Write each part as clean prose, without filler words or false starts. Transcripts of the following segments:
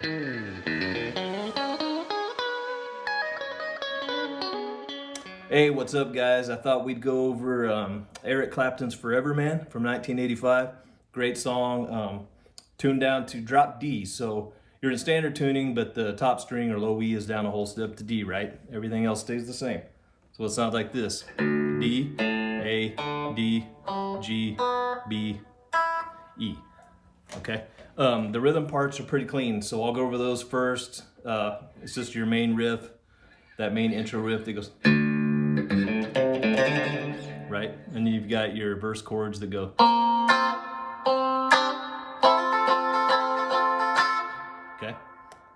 Hey, what's up, guys? I thought we'd go over Eric Clapton's Forever Man from 1985. Great song, tuned down to drop D. So you're in standard tuning, but the top string or low E is down a whole step to D, right? Everything else stays the same. So it sounds like this: D, A, D, G, B, E. Okay. The rhythm parts are pretty clean, so I'll go over those first. It's just your main riff, that main intro riff that goes right, and then you've got your verse chords that go. Okay,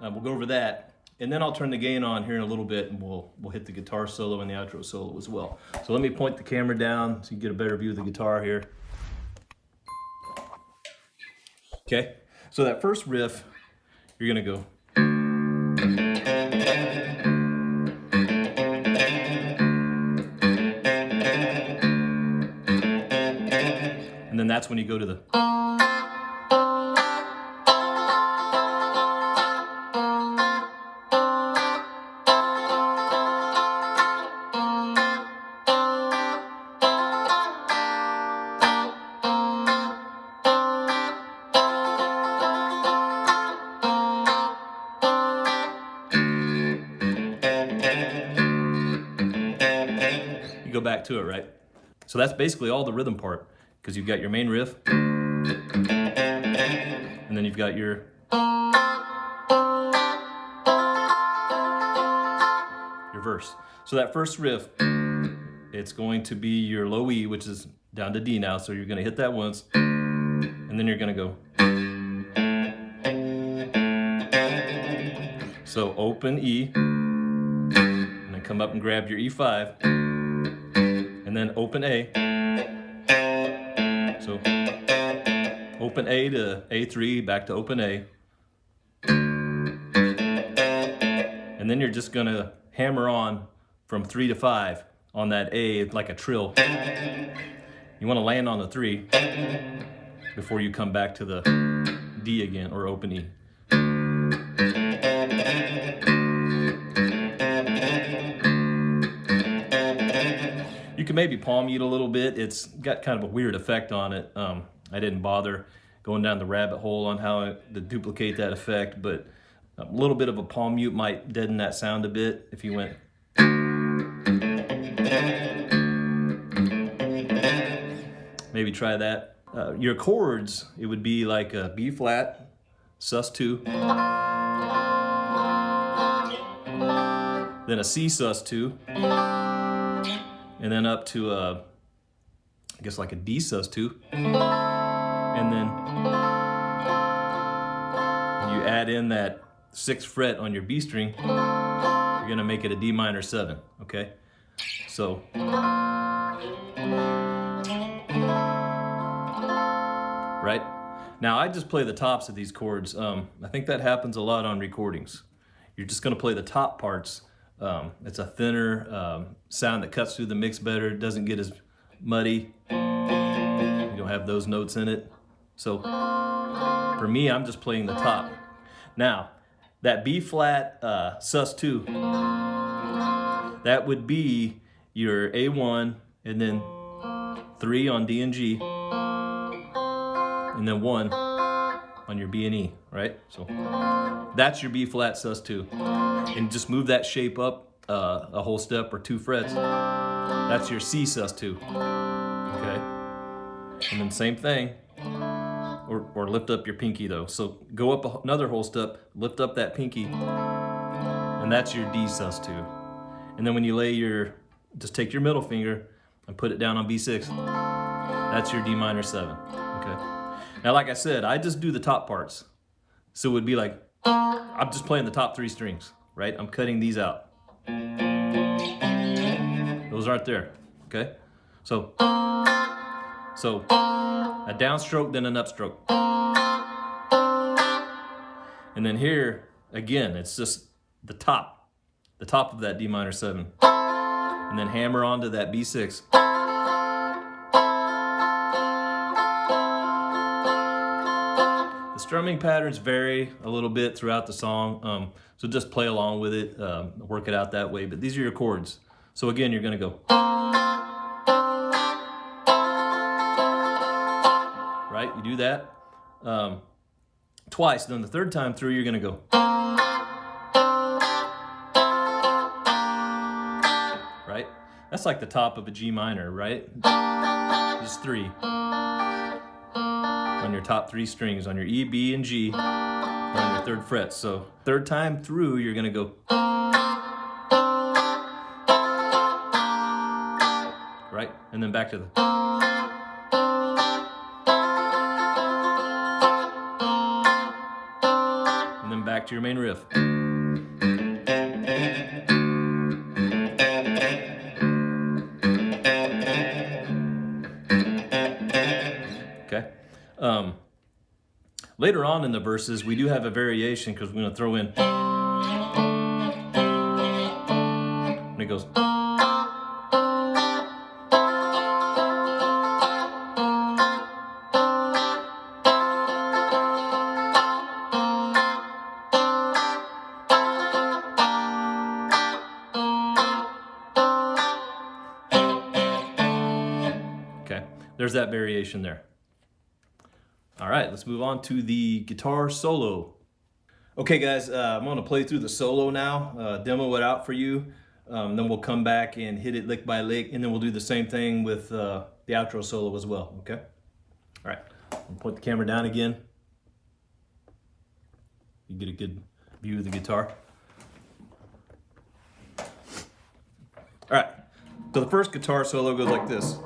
we'll go over that, and then I'll turn the gain on here in a little bit, and we'll hit the guitar solo and the outro solo as well. So let me point the camera down so you get a better view of the guitar here. Okay, so that first riff, you're gonna go. And then that's when you go to the. You go back to it, right? So that's basically all the rhythm part, because you've got your main riff, and then you've got your verse. So that first riff, it's going to be your low E, which is down to D now, so you're going to hit that once, and then you're going to go. So open E, and then come up and grab your E5, and then open A. So open A to A3, back to open A. And then you're just gonna hammer on from 3 to 5 on that A like a trill. You wanna land on the 3 before you come back to the D again, or open E. You can maybe palm mute a little bit. It's got kind of a weird effect on it. I didn't bother going down the rabbit hole on how to duplicate that effect, but a little bit of a palm mute might deaden that sound a bit if you went. Maybe try that. Your chords, it would be like a B flat, sus2, then a C sus2, and then up to I guess like a D sus2, and then you add in that 6th fret on your B string, you're gonna make it a D minor 7, okay? So, right? Now I just play the tops of these chords. I think that happens a lot on recordings. You're just gonna play the top parts. It's a thinner sound that cuts through the mix better. It doesn't get as muddy. You don't have those notes in it. So for me, I'm just playing the top. Now, that B flat sus2, that would be your A1, and then 3 on D and G, and then 1 on your B and E, right? So that's your B flat sus2. And just move that shape up a whole step or 2 frets. That's your C sus2, okay? And then same thing, or lift up your pinky though. So go up another whole step, lift up that pinky, and that's your D sus2. And then when you lay just take your middle finger and put it down on B6. That's your D minor 7, okay? Now, like I said, I just do the top parts. So it would be like, I'm just playing the top 3 strings, right? I'm cutting these out. Those aren't there, okay? So a downstroke, then an upstroke. And then here, again, it's just the top of that D minor 7. And then hammer onto that B6. Strumming patterns vary a little bit throughout the song, so just play along with it, work it out that way. But these are your chords. So again, you're going to go. Right? You do that twice. Then the third time through, you're going to go. Right? That's like the top of a G minor, right? Just 3. On your top 3 strings, on your E, B, and G, on your 3rd fret. So third time through, you're going to go. Right? And then back to the. And then back to your main riff. Okay. Later on in the verses, we do have a variation because we're going to throw in. And it goes. Okay, there's that variation there. All right, let's move on to the guitar solo. Okay guys, I'm gonna play through the solo now, demo it out for you, then we'll come back and hit it lick by lick, and then we'll do the same thing with the outro solo as well, okay? All right, I'll put the camera down again. You get a good view of the guitar. All right, so the first guitar solo goes like this.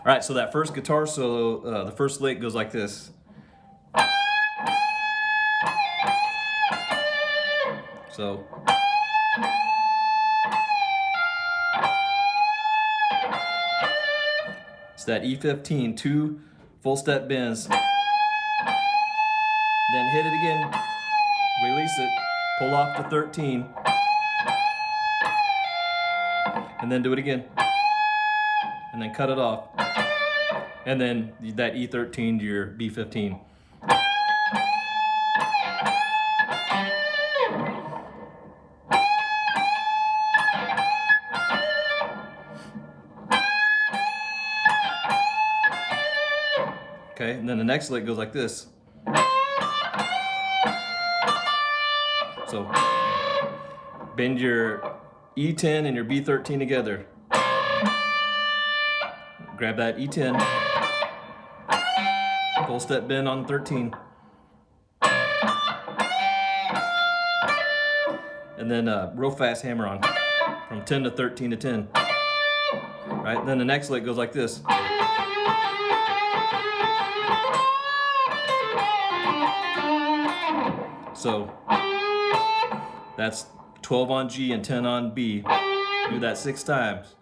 All right, so that first guitar solo, the first lick goes like this. So. It's that E15, 2 full step bends. Then hit it again, release it, pull off to 13. And then do it again. And then cut it off. And then that E13 to your B15. Okay, and then the next lick goes like this. So bend your E10 and your B13 together. Grab that E10, full step bend on 13. And then real fast hammer on from 10 to 13 to 10. Right, then the next lick goes like this. So that's 12 on G and 10 on B. Do that 6 times.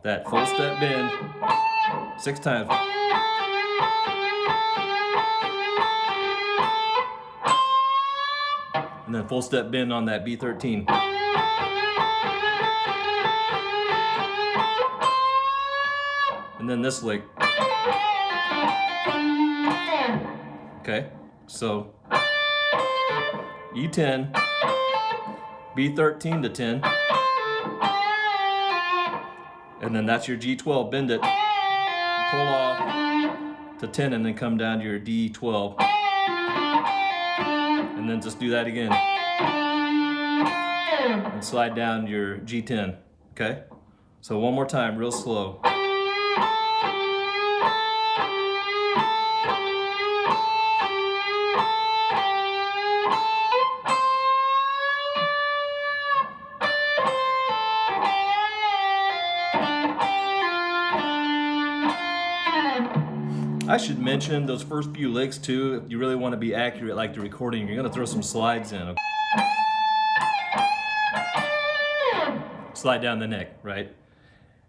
That full step bend 6 times. And then full step bend on that B13. And then this lick. Okay, so E10, B13 to 10, and then that's your G12, bend it, pull off to 10, and then come down to your D12, and then just do that again, and slide down your G10, okay? So one more time, real slow. I should mention those first few licks too, if you really want to be accurate like the recording, you're going to throw some slides in. Okay? Slide down the neck, right?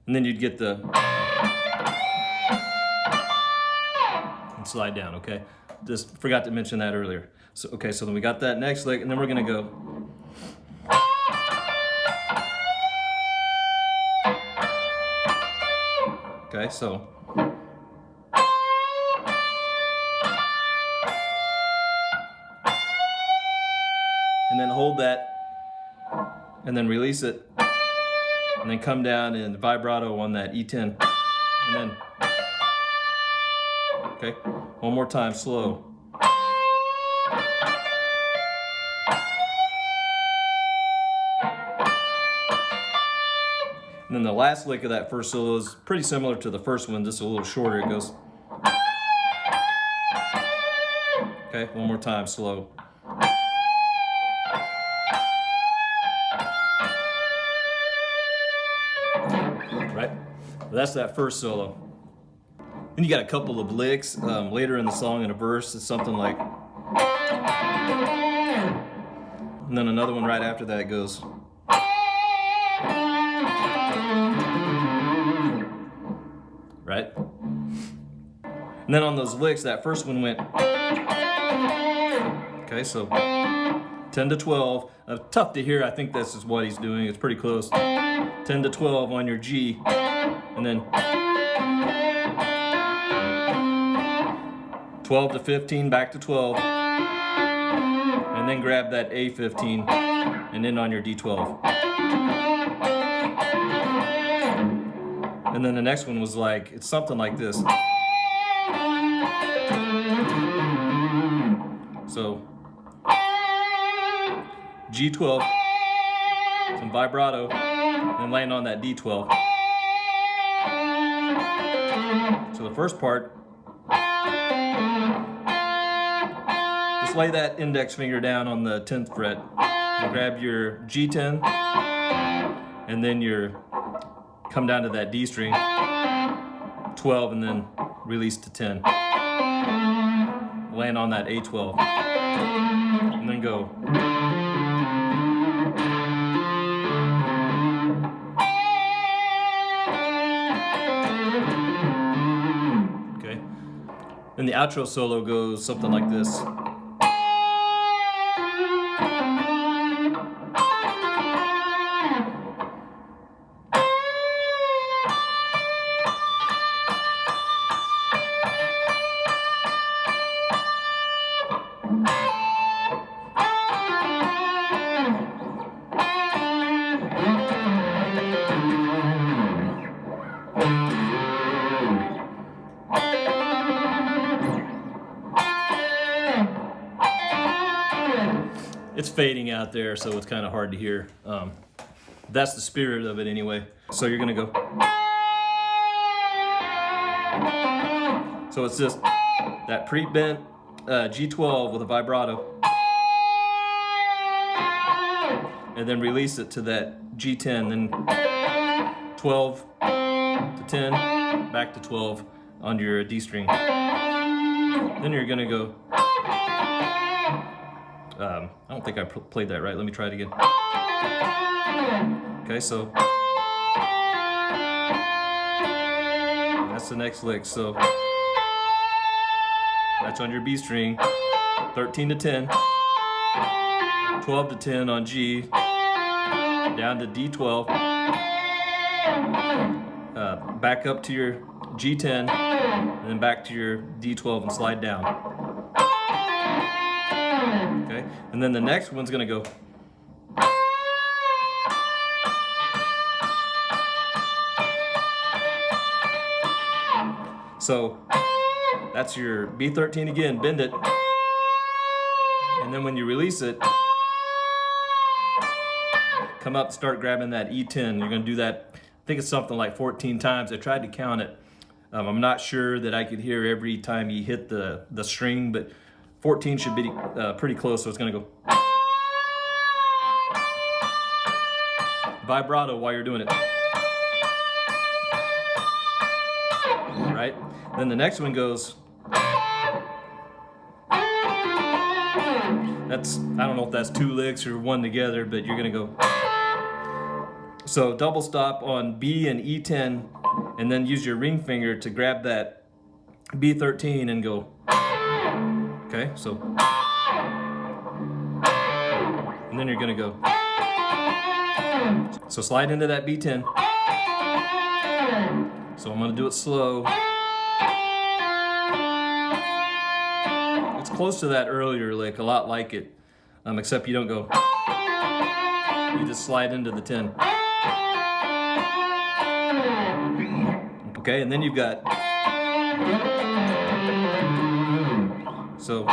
And then you'd get the, and slide down, okay? Just forgot to mention that earlier. So, okay, so then we got that next lick, and then we're gonna go. Okay, so. And then hold that, and then release it, and then come down and vibrato on that E10, and then, okay, one more time, slow. And then the last lick of that first solo is pretty similar to the first one, just a little shorter. It goes, okay, one more time, slow. Right? Well, that's that first solo. Then you got a couple of licks later in the song in a verse. It's something like, and then another one right after that goes, right? And then on those licks, that first one went, okay, so 10 to 12. Tough to hear, I think this is what he's doing. It's pretty close. 10 to 12 on your G, and then 12 to 15, back to 12, and then grab that A15 and then on your D12. And then the next one was like, it's something like this. So G12, some vibrato, and land on that D12. So the first part, just lay that index finger down on the 10th fret, and grab your G10, and then come down to that D string, 12, and then release to 10. Land on that A12, and then go. Okay. Then the outro solo goes something like this. It's fading out there, so it's kind of hard to hear. That's the spirit of it anyway. So you're gonna go. So it's just that pre-bent G12 with a vibrato, and then release it to that G10, then 12 to 10, back to 12 on your D string. Then you're gonna go. I don't think I played that right. Let me try it again. Okay, so that's the next lick. So that's on your B string, 13 to 10, 12 to 10 on G, down to D12, back up to your G10, and then back to your D12 and slide down. Okay, and then the next one's gonna go. So that's your B13 again, bend it, and then when you release it, come up and start grabbing that E10. You're gonna do that, I think it's something like 14 times. I tried to count it. I'm not sure that I could hear every time you hit the string, but 14 should be pretty close, so it's gonna go. Vibrato while you're doing it. Right? Then the next one goes. That's, I don't know if that's two licks or one together, but you're gonna go. So double stop on B and E10, and then use your ring finger to grab that B13 and go. Okay, so. And then you're gonna go. So slide into that B10. So I'm gonna do it slow. It's close to that earlier lick, a lot like it, except you don't go. You just slide into the 10. Okay, and then you've got. So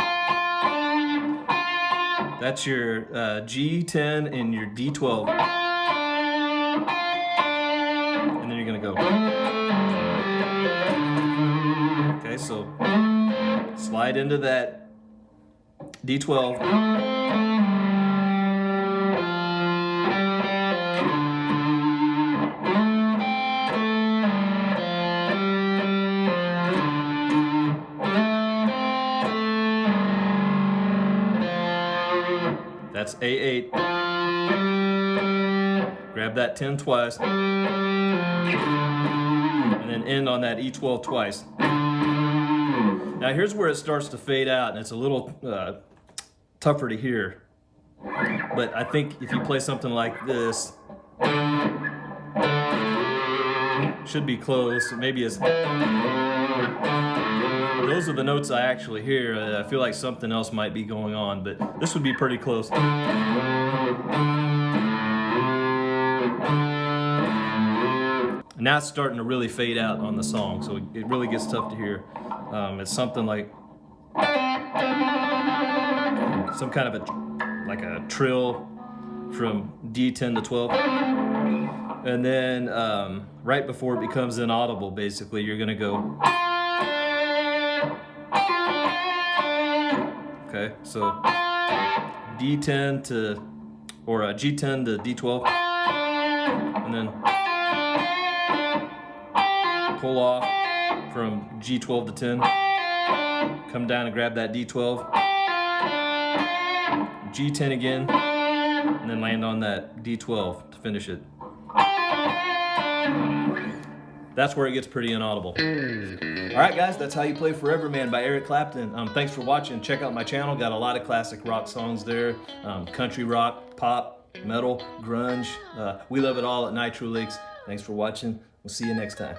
that's your G10 and your D12. And then you're gonna go. Okay, so slide into that D12. That's A8. Grab that 10 twice. And then end on that E12 twice. Now here's where it starts to fade out, and it's a little tougher to hear. But I think if you play something like this, should be close. Maybe it's. Those are the notes I actually hear. I feel like something else might be going on, but this would be pretty close. Now it's starting to really fade out on the song, so it really gets tough to hear. It's something like some kind of a trill from D10 to 12. And then right before it becomes inaudible, basically, you're gonna go. Okay, so D10 to, or G10 to D12, and then pull off from G12 to 10, come down and grab that D12, G10 again, and then land on that D12 to finish it. That's where it gets pretty inaudible. Alright guys, that's how you play Forever Man by Eric Clapton. Thanks for watching. Check out my channel, got a lot of classic rock songs there. Country rock, pop, metal, grunge. We love it all at Nitro Licks. Thanks for watching. We'll see you next time.